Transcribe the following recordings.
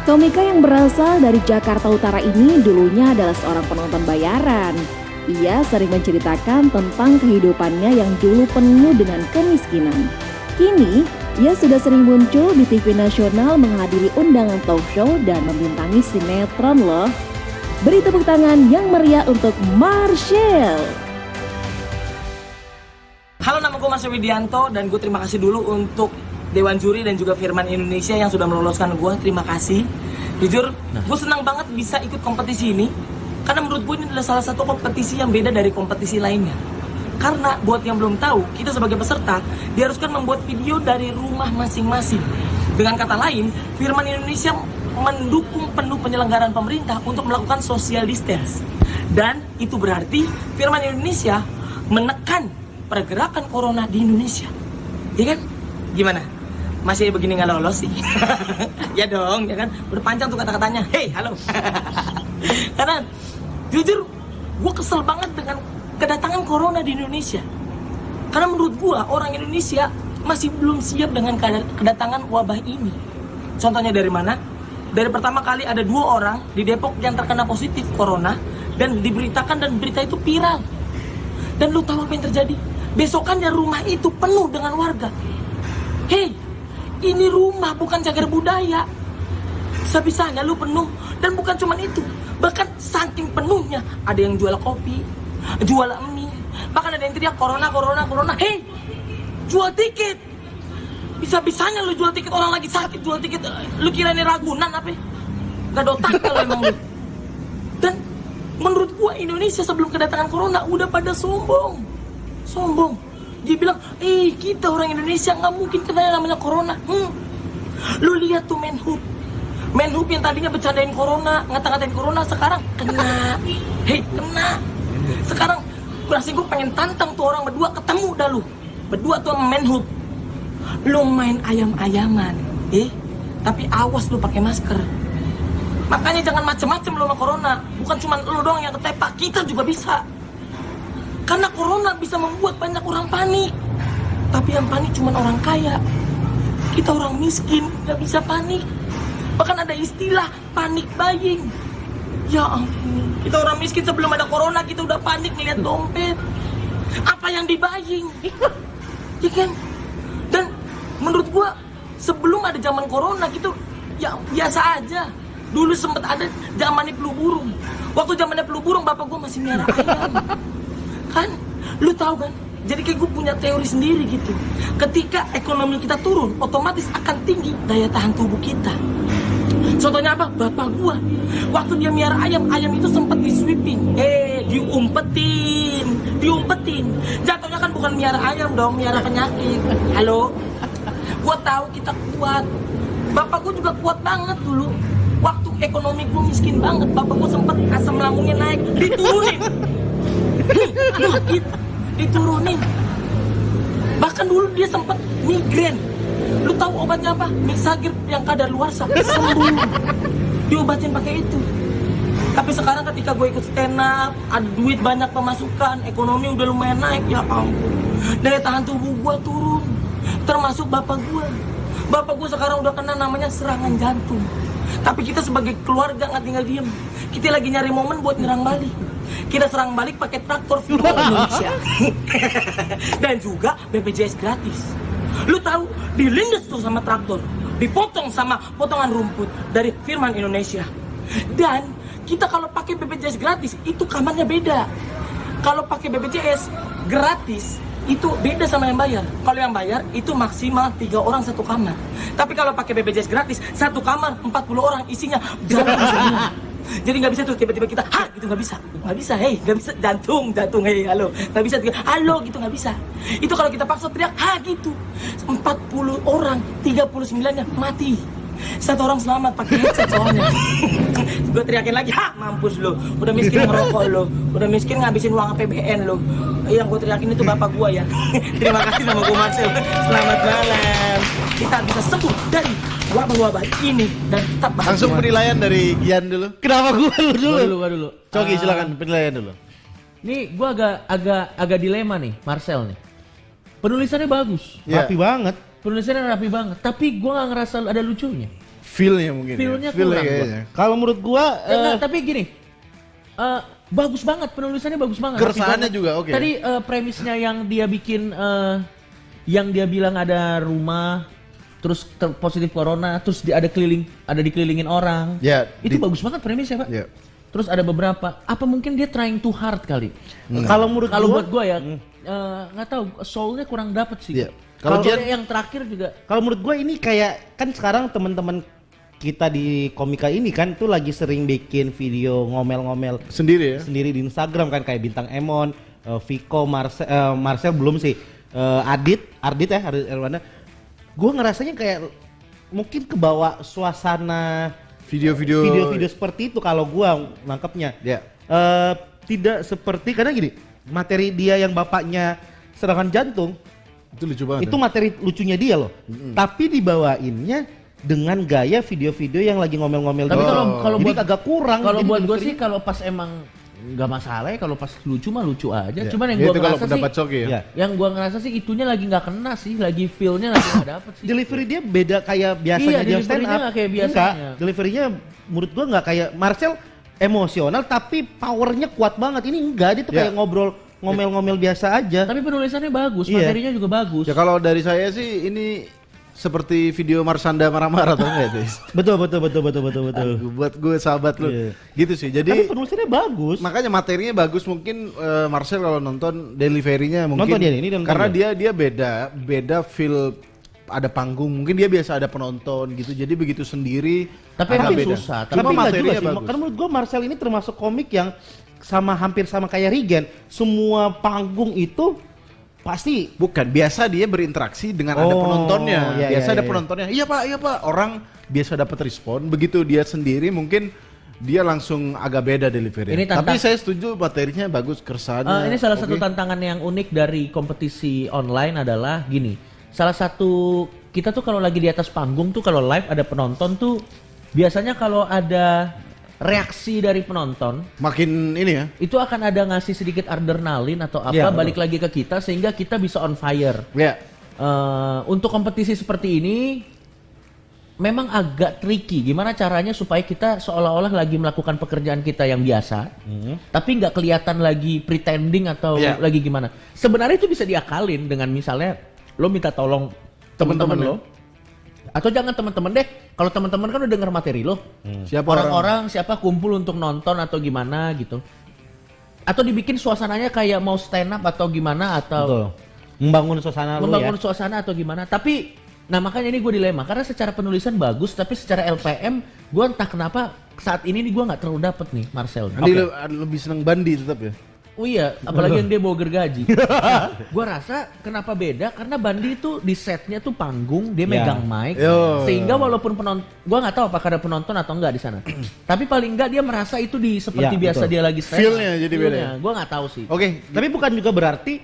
Komika yang berasal dari Jakarta Utara ini dulunya adalah seorang penonton bayaran. Ia sering menceritakan tentang kehidupannya yang dulu penuh dengan kemiskinan. Kini, ia sudah sering muncul di TV nasional menghadiri undangan talk show dan membintangi sinetron loh. Beri tepuk tangan yang meriah untuk Marcel. Halo, nama gue Marcel Widianto dan gue terima kasih dulu untuk Dewan Juri dan juga Firman Indonesia yang sudah meloloskan gue. Terima kasih. Jujur, gue senang banget bisa ikut kompetisi ini karena menurut gue ini adalah salah satu kompetisi yang beda dari kompetisi lainnya. Karena buat yang belum tahu, kita sebagai peserta diharuskan membuat video dari rumah masing-masing. Dengan kata lain, Firman Indonesia mendukung penuh penyelenggaraan pemerintah untuk melakukan social distance. Dan itu berarti Firman Indonesia menekan pergerakan corona di Indonesia. Ya kan? Gimana? Masih begini nggak lolos sih? Ya dong, ya kan? Udah panjang tuh kata-katanya. Hey, halo. Karena jujur, gue kesel banget dengan kedatangan corona di Indonesia. Karena menurut gue, orang Indonesia masih belum siap dengan kedatangan wabah ini. Contohnya dari mana? Dari pertama kali ada 2 orang di Depok yang terkena positif corona dan diberitakan dan berita itu viral. Dan lu tahu apa yang terjadi? Besokannya rumah itu penuh dengan warga. Hei, ini rumah bukan cagar budaya. Sebisanya lu penuh. Dan bukan cuma itu, bahkan saking penuhnya ada yang jual kopi, jual mie, bahkan ada yang teriak corona, corona, corona. Hei, jual tiket. Bisa-bisanya lu jual tiket, orang lagi sakit jual tiket. Lu kira ini Ragunan apa? Gak ada otak kalau emang lu. Dan menurut gua Indonesia sebelum kedatangan corona udah pada sombong. Dia bilang, kita orang Indonesia nggak mungkin kena yang namanya corona. Lu lihat tuh Menhub yang tadinya bercandain corona, ngata-ngatain corona, sekarang kena. Hei, kena. Sekarang gue pengen tantang tuh orang berdua, ketemu dah lu. Berdua tuh sama Menhub. Lu main ayam-ayaman, tapi awas lu pakai masker. Makanya jangan macem-macem lu sama corona. Bukan cuma lu doang yang ketepak, kita juga bisa. Karena corona bisa membuat banyak orang panik. Tapi yang panik cuma orang kaya. Kita orang miskin gak bisa panik. Bahkan ada istilah panik buying. Ya ampun, kita orang miskin sebelum ada corona kita udah panik ngeliat dompet. Apa yang di-buying? Ya kan? Dan menurut gua sebelum ada zaman corona gitu ya biasa aja. Dulu sempet ada zamannya flu burung. Waktu zamannya flu burung bapak gua masih miara ayam. Kan? Lu tahu kan? Jadi kayak gue punya teori sendiri gitu. Ketika ekonomi kita turun, otomatis akan tinggi daya tahan tubuh kita. Contohnya apa? Bapak gua waktu dia miara ayam itu sempat di-sweeping. Diumpetin. Jatuhnya kan bukan miara ayam dong, miara penyakit. Halo? Gua tahu kita kuat. Bapak gua juga kuat banget dulu. Waktu ekonomi gua miskin banget, bapak gua sempat asam lambungnya naik, diturunin. Bahkan dulu dia sempat migrain. Lu tahu obatnya apa? Mixagir yang kadaluarsa, sembuh. Diobatin pakai itu. Tapi sekarang ketika gue ikut stand up, ada duit banyak pemasukan, ekonomi udah lumayan naik, ya ampun. Daya tahan tubuh gue turun. Termasuk bapak gue. Bapak gue sekarang udah kena namanya serangan jantung. Tapi kita sebagai keluarga nggak tinggal diem. Kita lagi nyari momen buat nyerang balik. Kita serang balik pakai traktor Firman Indonesia. Dan juga BPJS gratis. Lu tahu, dilindas tuh sama traktor, dipotong sama potongan rumput dari Firman Indonesia. Dan kita kalau pakai BPJS gratis itu kamarnya beda. Kalau pakai BPJS gratis itu beda sama yang bayar. Kalau yang bayar itu maksimal 3 orang satu kamar. Tapi kalau pakai BPJS gratis satu kamar 40 orang isinya jantung semua. Jadi nggak bisa tuh tiba-tiba kita gitu, nggak bisa, nggak bisa jantung, halo, nggak bisa, halo gitu, nggak bisa. Itu kalau kita paksa teriak gitu, 40 orang 39-nya mati, 1 orang selamat pakai headset soalnya. Gue teriakin lagi, mampus lo, udah miskin ngerokok lo, udah miskin ngabisin uang APBN lo. Yang gue teriakin itu bapak gue ya. Terima kasih sama gue Marcel. Selamat malam. Kita bisa sembuh dari wabah-wabah ini dan tetap bahagia. Langsung penilaian dari Gian dulu. Kenapa gua dulu? Gua dulu. Coki silakan penilaian dulu. Nih gua agak dilema nih, Marcel nih. Penulisannya bagus, Rapi banget. Penulisannya rapi banget, tapi gua nggak ngerasa ada lucunya. Feel-nya mungkin. Feel-nya Feel-nya kurang kayaknya. Kalau menurut gua Enggak, tapi gini, bagus banget penulisannya, bagus banget. Keresahannya Rapi juga banget. oke. Tadi premisnya yang dia bikin, yang dia bilang ada rumah, terus positif corona, terus ada dikelilingin orang. Ya, Itu bagus banget premisnya, Pak. Ya. Terus ada beberapa, apa mungkin dia trying too hard kali? kalau menurut Kalau gua buat gua ya, nggak tahu, soulnya kurang dapet sih. Iya. Kalau Kalau yang terakhir juga. Kalau menurut gue ini kayak kan sekarang teman-teman kita di komika ini kan tuh lagi sering bikin video ngomel-ngomel Sendiri ya. sendiri di Instagram kan, kayak Bintang Emon, Viko, Marcel belum sih, Ardit Erwana. Gue ngerasanya kayak mungkin kebawa suasana Video-video seperti itu kalau gue nangkepnya. Ya. Tidak seperti karena gini, materi dia yang bapaknya serangan jantung Itu lucu banget. itu materi lucunya dia loh. Tapi dibawainnya dengan gaya video-video yang lagi ngomel-ngomel. Tapi gitu. kalau Jadi buat agak kurang. Kalau jadi buat gue delivery- sih kalau pas emang nggak masalah ya, kalau pas lucu mah lucu aja. Ya. Cuman yang Ya, gue itu kalau ngerasa pendapat sih, Coki ya. Iya. yang gue ngerasa sih itunya lagi nggak kena sih, lagi feelnya lagi nggak dapet sih. Delivery dia beda kayak biasanya Iya, dia stand deliverynya up. nggak kayak biasanya. Enggak, deliverynya menurut gua nggak kayak Marcel emosional tapi powernya kuat banget. Ini enggak, dia tuh Ya. kayak ngobrol ngomel-ngomel biasa aja. Tapi penulisannya bagus, Iya. materinya juga bagus. Ya kalau dari saya sih ini seperti video Marsanda marah-marah atau enggak itu? Betul. Buat gue sahabat lu. Iya. Gitu sih. Tapi Jadi penulisannya bagus. makanya materinya bagus, mungkin Marcel kalau nonton delivery-nya mungkin Nonton dia, ini nonton karena dia. dia beda feel, ada panggung, mungkin dia biasa ada penonton gitu, jadi begitu sendiri Tapi agak emang beda. susah, Tapi Cuma enggak juga materinya sih. bagus. Karena menurut gua Marcel ini termasuk komik yang hampir sama kayak Regen. Semua panggung itu pasti Bukan, biasa dia berinteraksi dengan ada Oh, penontonnya. iya, Biasa iya, ada iya. penontonnya. Iya Pak. Orang biasa dapat respon. Begitu dia sendiri mungkin dia langsung agak beda delivery. Ini Tapi tantang- saya setuju materinya bagus, keresahannya. Ini salah oke. satu tantangan yang unik dari kompetisi online adalah gini. Salah satu kita tuh kalau lagi di atas panggung tuh, kalau live ada penonton tuh biasanya kalau ada reaksi dari penonton Makin ini ya. itu akan ada ngasih sedikit adrenalin atau apa, Iya, betul. balik lagi ke kita sehingga kita bisa on fire. Ya. Untuk kompetisi seperti ini memang agak tricky. Gimana caranya supaya kita seolah-olah lagi melakukan pekerjaan kita yang biasa, tapi nggak kelihatan lagi pretending atau Iya. lagi gimana. Sebenarnya itu bisa diakalin dengan misalnya lo minta tolong teman-teman Temen-temen lo, atau jangan teman-teman deh. Kalau teman-teman kan udah denger materi lo, Siapa orang-orang siapa kumpul untuk nonton atau gimana gitu. Atau dibikin suasananya kayak mau stand up atau gimana, atau betul. Membangun suasana lu membangun ya. suasana atau gimana. Tapi nah makanya ini gue dilema karena secara penulisan bagus tapi secara LPM gue entah kenapa saat ini nih gue nggak terlalu dapet nih Marcel. Andi lebih seneng Bandi tetap ya. Oh iya, apalagi yang dia bawa gergaji. Gue rasa kenapa beda karena Bandi itu di setnya tuh panggung, dia Ya. megang mic, Yo. sehingga walaupun penonton, gue nggak tahu apakah ada penonton atau enggak di sana. Tapi paling enggak dia merasa itu seperti Ya, biasa betul. dia lagi stand. Feel-nya jadi beda ya? Gue nggak tahu sih. Oke, Tapi bukan juga berarti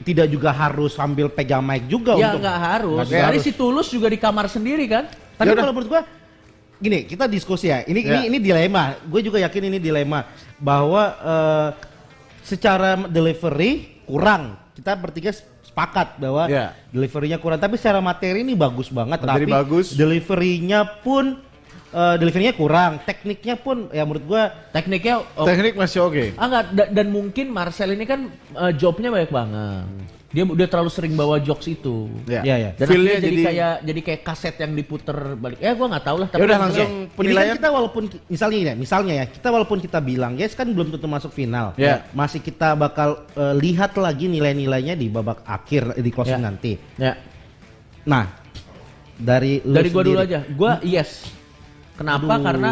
tidak juga harus sambil pegang mic juga Ya untuk nggak harus. Nggak Tadi harus. si Tulus juga di kamar sendiri kan. Tapi Yaudah. kalau menurut gua gini, kita diskusi ya. Ya. Ini dilema. Gue juga yakin ini dilema bahwa secara delivery kurang. Kita bertiga sepakat bahwa Ya. deliverynya kurang. Tapi secara materi ini bagus banget. Materi tapi bagus. deliverynya pun deliverynya kurang. Tekniknya pun ya menurut gua Tekniknya teknik masih oke. enggak, dan mungkin Marcel ini kan jobnya banyak banget. Dia udah terlalu sering bawa jokes itu. Ya. Ya. Dan Feel-nya akhirnya jadi kayak kaset yang diputer balik. Ya gua nggak tahu lah. Ya udah yang langsung Ini kan penilaian. kita walaupun misalnya ya, kita walaupun kita bilang yes kan belum tentu masuk final. Ya. Masih kita bakal lihat lagi nilai-nilainya di babak akhir di closing Ya. nanti. Ya. Nah, dari lu Dari gua dulu sendiri. aja. Gua yes. Kenapa? Aduh. Karena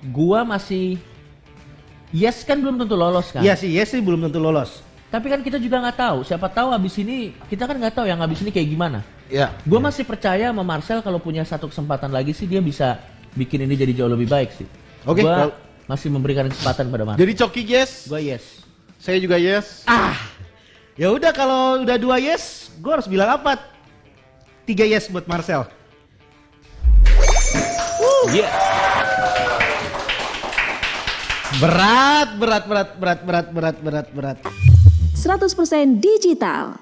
gua masih yes kan belum tentu lolos kan. Iya sih, yes sih belum tentu lolos. Tapi kan kita juga nggak tahu. Siapa tahu abis ini kita kan nggak tahu yang abis ini kayak gimana. Ya. Gue masih percaya sama Marcel kalau punya satu kesempatan lagi sih dia bisa bikin ini jadi jauh lebih baik sih. Oke, Gue kalau- masih memberikan kesempatan pada Marcel. Jadi Coki yes, Gue yes. saya juga yes. Ya udah kalau udah 2 yes, gue harus bilang apa? 3 yes buat Marcel. Yes. Berat. 100% digital.